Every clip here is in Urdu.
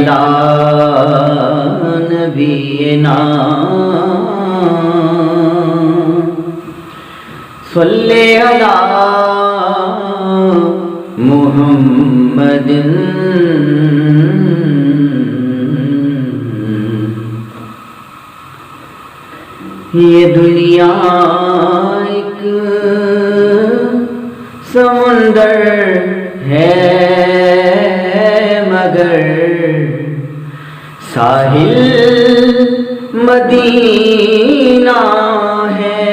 علی نبینا صلی علی محمد. یہ دنیا ایک سمندر ہے مگر ساحل مدینہ ہے.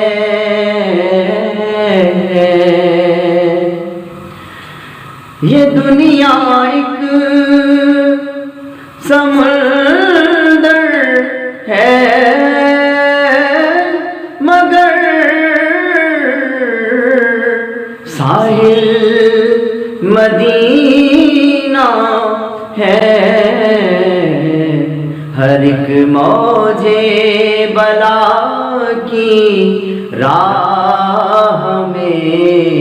یہ دنیا ایک سمندر ہے مگر ساحل مدینہ ہے. ہر ایک موج بلا کی راہ میں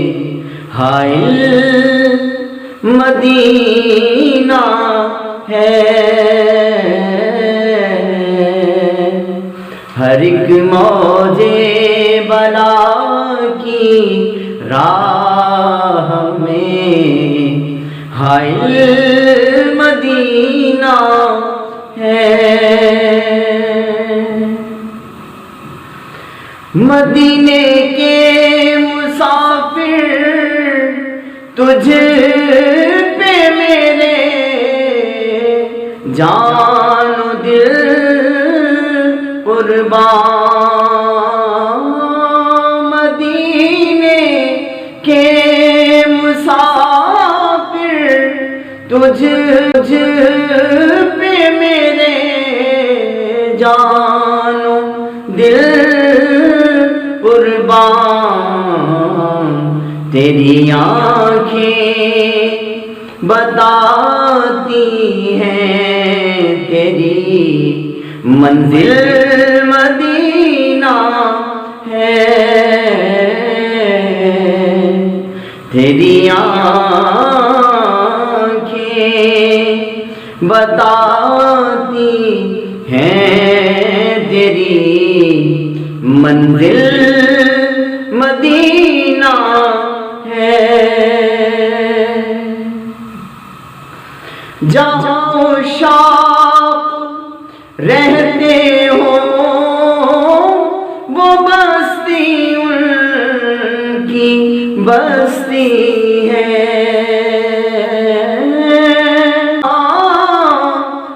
حائل مدینہ ہے. ہر ایک موج بلا کی راہ میں حائل مدینہ ہے. مدینے کے مسافر تجھ پہ میرے جان و دل قربان. مدینے کے مسافر تجھ پہ میرے جان و دل قربان. تیری آنکھیں بتاتی ہیں تیری منزل مدینہ ہے. تیری آنکھیں بتاتی ہیں تیری منزل مدینہ ہے. جہاں شوق رہتے ہو وہ بستی ان کی بستی ہے.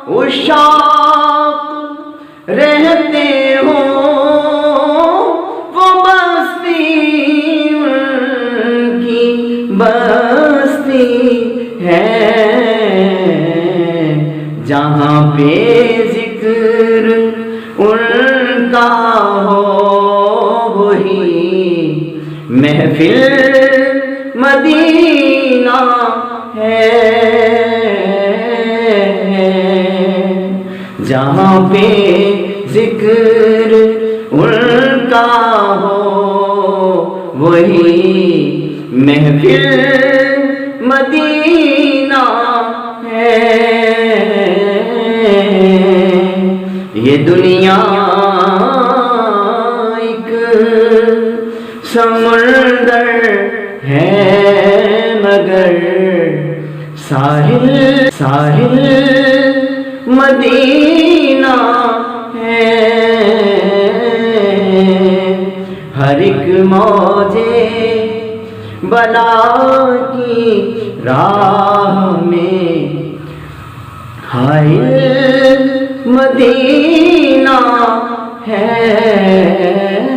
وہ شوق رہتے ہو وہ بستی ان کی بستی ہے. جہاں پہ ذکر ان کا ہو وہی محفل مدینہ ہے. جہاں پہ ذکر ان کا ہو وہی محفل مدینہ ہے. یہ دنیا ایک سمندر ہے مگر ساحل مدینہ ہے. ہر ایک موج بلا کی راہ میں حائل مدینہ ہے.